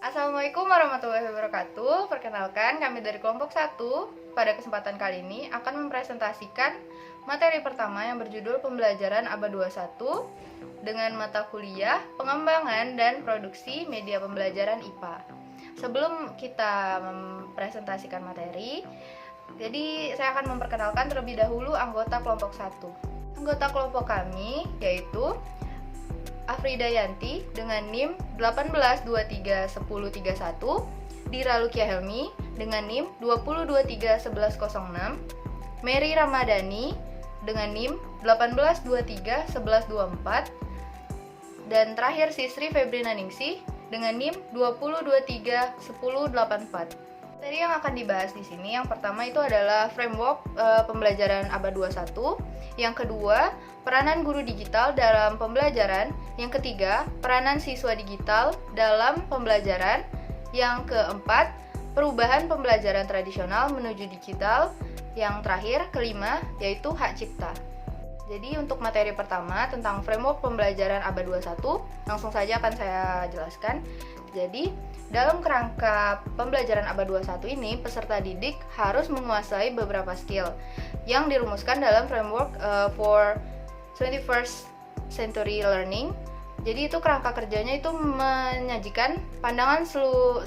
Assalamualaikum warahmatullahi wabarakatuh. Perkenalkan, kami dari kelompok 1 pada kesempatan kali ini akan mempresentasikan materi pertama yang berjudul Pembelajaran Abad 21 dengan mata kuliah Pengembangan dan Produksi Media Pembelajaran IPA. Sebelum kita mempresentasikan materi, jadi saya akan memperkenalkan terlebih dahulu anggota kelompok 1. Anggota kelompok kami yaitu Afrida Yanti dengan NIM 18231031, Dira Lukia Helmi dengan NIM 20231106, Mary Ramadhani dengan NIM 18231124, dan terakhir Sisri Febrina Ningsih dengan NIM 20231084. Materi yang akan dibahas di sini yang pertama itu adalah framework pembelajaran abad 21, yang kedua peranan guru digital dalam pembelajaran, yang ketiga peranan siswa digital dalam pembelajaran, yang keempat perubahan pembelajaran tradisional menuju digital, yang terakhir kelima yaitu hak cipta. Jadi untuk materi pertama tentang framework pembelajaran abad 21 langsung saja akan saya jelaskan. Jadi dalam kerangka pembelajaran abad 21 ini, peserta didik harus menguasai beberapa skill yang dirumuskan dalam framework for 21st century learning. Jadi itu kerangka kerjanya itu menyajikan pandangan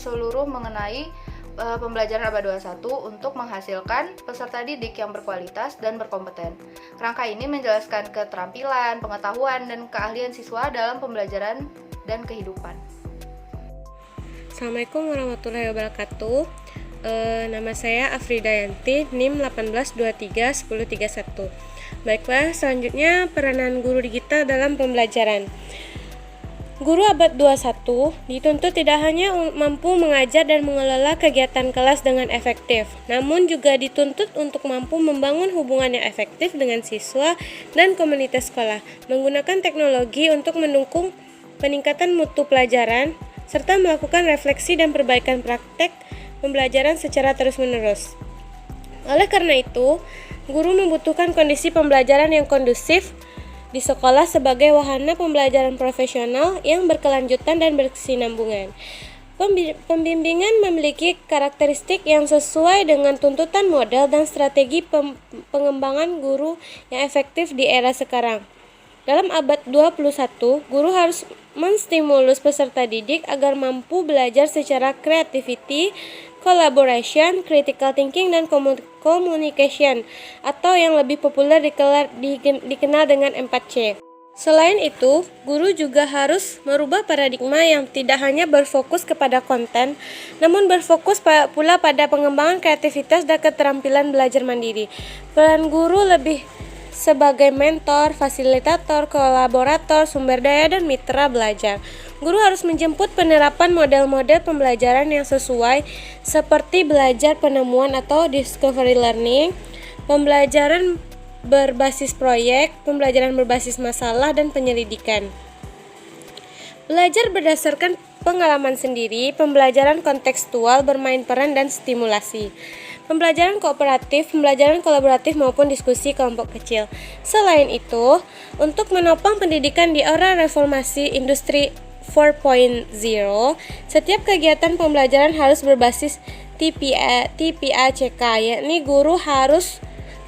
seluruh mengenai pembelajaran abad 21 untuk menghasilkan peserta didik yang berkualitas dan berkompeten. Kerangka ini menjelaskan keterampilan, pengetahuan, dan keahlian siswa dalam pembelajaran dan kehidupan. Assalamualaikum warahmatullahi wabarakatuh. Nama saya Afrida Yanti, NIM 18231031. Baiklah, selanjutnya peranan guru digital dalam pembelajaran. Guru abad 21 dituntut tidak hanya mampu mengajar dan mengelola kegiatan kelas dengan efektif, namun juga dituntut untuk mampu membangun hubungan yang efektif dengan siswa dan komunitas sekolah, menggunakan teknologi untuk mendukung peningkatan mutu pelajaran, serta melakukan refleksi dan perbaikan praktek pembelajaran secara terus-menerus. Oleh karena itu, guru membutuhkan kondisi pembelajaran yang kondusif di sekolah sebagai wahana pembelajaran profesional yang berkelanjutan dan berkesinambungan. Pembimbingan memiliki karakteristik yang sesuai dengan tuntutan model dan strategi pengembangan guru yang efektif di era sekarang. Dalam abad 21, guru harus menstimulus peserta didik agar mampu belajar secara creativity, collaboration, critical thinking, dan communication, atau yang lebih populer dikenal dengan 4C. Selain itu, guru juga harus merubah paradigma yang tidak hanya berfokus kepada konten, namun berfokus pula pada pengembangan kreativitas dan keterampilan belajar mandiri. Peran guru lebih sebagai mentor, fasilitator, kolaborator, sumber daya, dan mitra belajar. Guru harus menjemput penerapan model-model pembelajaran yang sesuai seperti belajar penemuan atau discovery learning, pembelajaran berbasis proyek, pembelajaran berbasis masalah, dan penyelidikan. Belajar berdasarkan pengalaman sendiri, pembelajaran kontekstual, bermain peran, dan stimulasi. Pembelajaran kooperatif, pembelajaran kolaboratif, maupun diskusi kelompok kecil. Selain itu, untuk menopang pendidikan di era reformasi industri 4.0, setiap kegiatan pembelajaran harus berbasis TPA-CK, yakni guru harus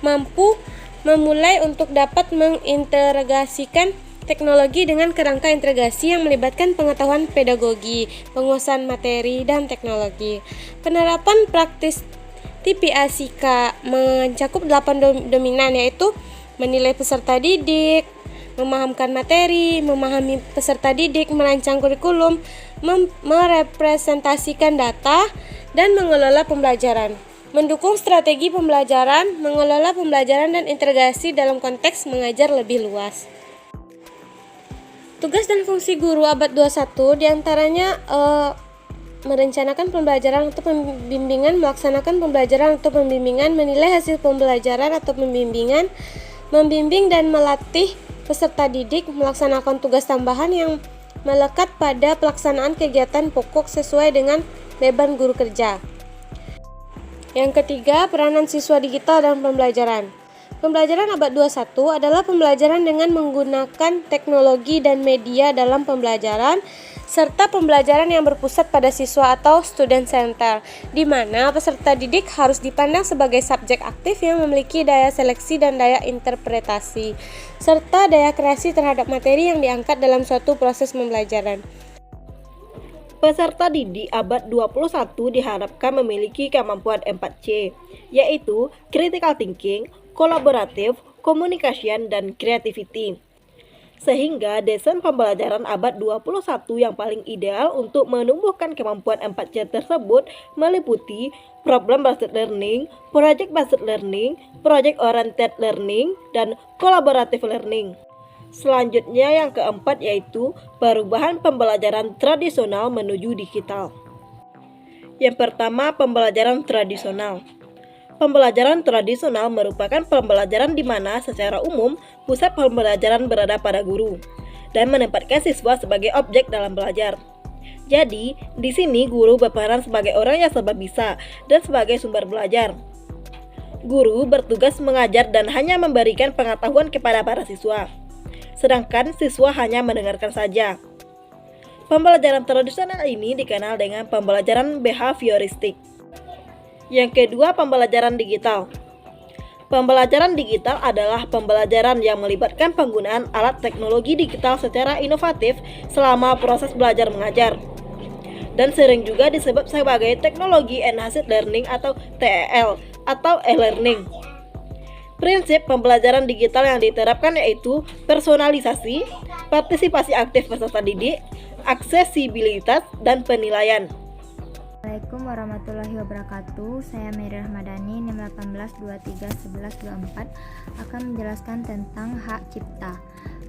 mampu memulai untuk dapat mengintegrasikan teknologi dengan kerangka integrasi yang melibatkan pengetahuan pedagogi, penguasaan materi, dan teknologi. Penerapan praktis TPA-CK mencakup 8 dominan, yaitu menilai peserta didik, memahamkan materi, memahami peserta didik, merancang kurikulum, merepresentasikan data, dan mengelola pembelajaran. Mendukung strategi pembelajaran, mengelola pembelajaran, dan integrasi dalam konteks mengajar lebih luas. Tugas dan fungsi guru abad 21 diantaranya merencanakan pembelajaran atau pembimbingan, melaksanakan pembelajaran atau pembimbingan, menilai hasil pembelajaran atau pembimbingan, membimbing dan melatih peserta didik, melaksanakan tugas tambahan yang melekat pada pelaksanaan kegiatan pokok sesuai dengan beban guru kerja. Yang ketiga, peranan siswa digital dalam pembelajaran. Pembelajaran abad 21 adalah pembelajaran dengan menggunakan teknologi dan media dalam pembelajaran serta pembelajaran yang berpusat pada siswa atau student center, di mana peserta didik harus dipandang sebagai subjek aktif yang memiliki daya seleksi dan daya interpretasi, serta daya kreasi terhadap materi yang diangkat dalam suatu proses pembelajaran. Peserta didik abad 21 diharapkan memiliki kemampuan 4C, yaitu critical thinking, kolaboratif, communication, dan creativity. Sehingga desain pembelajaran abad 21 yang paling ideal untuk menumbuhkan kemampuan 4C tersebut meliputi problem based learning, project based learning, project oriented learning, dan collaborative learning. Selanjutnya yang keempat yaitu perubahan pembelajaran tradisional menuju digital. Yang pertama, pembelajaran tradisional. Pembelajaran tradisional merupakan pembelajaran di mana secara umum pusat pembelajaran berada pada guru dan menempatkan siswa sebagai objek dalam belajar. Jadi, di sini guru berperan sebagai orang yang serba bisa dan sebagai sumber belajar. Guru bertugas mengajar dan hanya memberikan pengetahuan kepada para siswa, sedangkan siswa hanya mendengarkan saja. Pembelajaran tradisional ini dikenal dengan pembelajaran behavioristik. Yang kedua, pembelajaran digital. Pembelajaran digital adalah pembelajaran yang melibatkan penggunaan alat teknologi digital secara inovatif selama proses belajar mengajar, dan sering juga disebut sebagai teknologi enhanced learning atau TEL atau e-learning. Prinsip pembelajaran digital yang diterapkan yaitu personalisasi, partisipasi aktif peserta didik, aksesibilitas, dan penilaian. Assalamualaikum warahmatullahi wabarakatuh. Saya Mary Rahmadani, NIM 18231124, akan menjelaskan tentang hak cipta.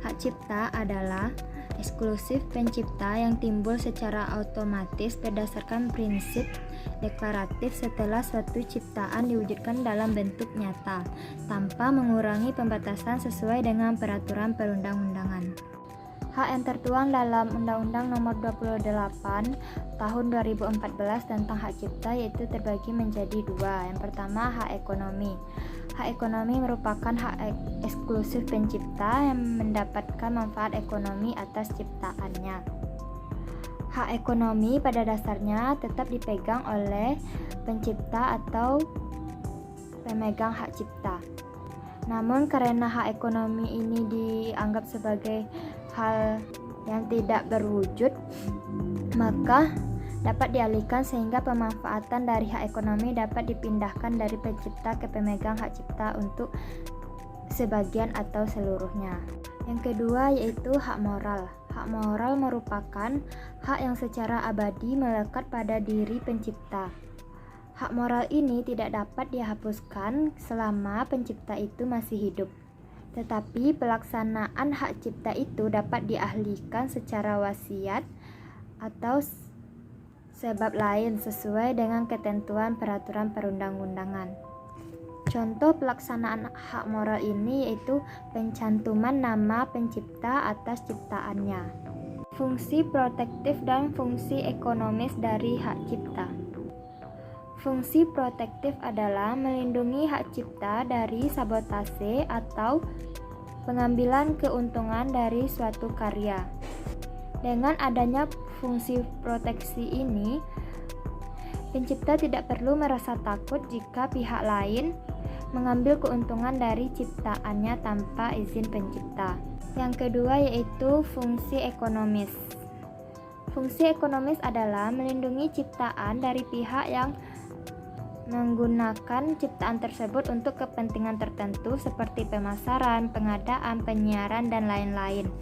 Hak cipta adalah eksklusif pencipta yang timbul secara otomatis berdasarkan prinsip deklaratif setelah suatu ciptaan diwujudkan dalam bentuk nyata, tanpa mengurangi pembatasan sesuai dengan peraturan perundang-undangan. Hak yang tertuang dalam Undang-Undang Nomor 28 Tahun 2014 tentang hak cipta yaitu terbagi menjadi dua. Yang pertama, hak ekonomi. Hak ekonomi merupakan hak eksklusif pencipta yang mendapatkan manfaat ekonomi atas ciptaannya. Hak ekonomi pada dasarnya tetap dipegang oleh pencipta atau pemegang hak cipta. Namun karena hak ekonomi ini dianggap sebagai hal yang tidak berwujud, maka dapat dialihkan sehingga pemanfaatan dari hak ekonomi dapat dipindahkan dari pencipta ke pemegang hak cipta untuk sebagian atau seluruhnya. Yang kedua yaitu hak moral. Hak moral merupakan hak yang secara abadi melekat pada diri pencipta. Hak moral ini tidak dapat dihapuskan selama pencipta itu masih hidup. Tetapi pelaksanaan hak cipta itu dapat dialihkan secara wasiat atau sebab lain sesuai dengan ketentuan peraturan perundang-undangan. Contoh pelaksanaan hak moral ini yaitu pencantuman nama pencipta atas ciptaannya. Fungsi protektif dan fungsi ekonomis dari hak cipta. Fungsi protektif adalah melindungi hak cipta dari sabotase atau pengambilan keuntungan dari suatu karya. Dengan adanya fungsi proteksi ini, pencipta tidak perlu merasa takut jika pihak lain mengambil keuntungan dari ciptaannya tanpa izin pencipta. Yang kedua yaitu fungsi ekonomis. Fungsi ekonomis adalah melindungi ciptaan dari pihak yang menggunakan ciptaan tersebut untuk kepentingan tertentu seperti pemasaran, pengadaan, penyiaran, dan lain-lain.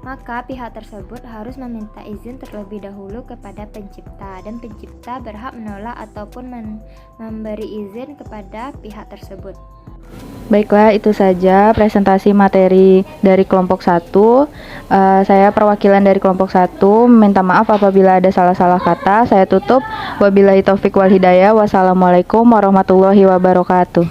Maka pihak tersebut harus meminta izin terlebih dahulu kepada pencipta, dan pencipta berhak menolak ataupun memberi izin kepada pihak tersebut. Baiklah, itu saja presentasi materi dari kelompok 1. Saya perwakilan dari kelompok 1 minta maaf apabila ada salah-salah kata. Saya tutup. Wabillahi taufik wal hidayah. Wassalamualaikum warahmatullahi wabarakatuh.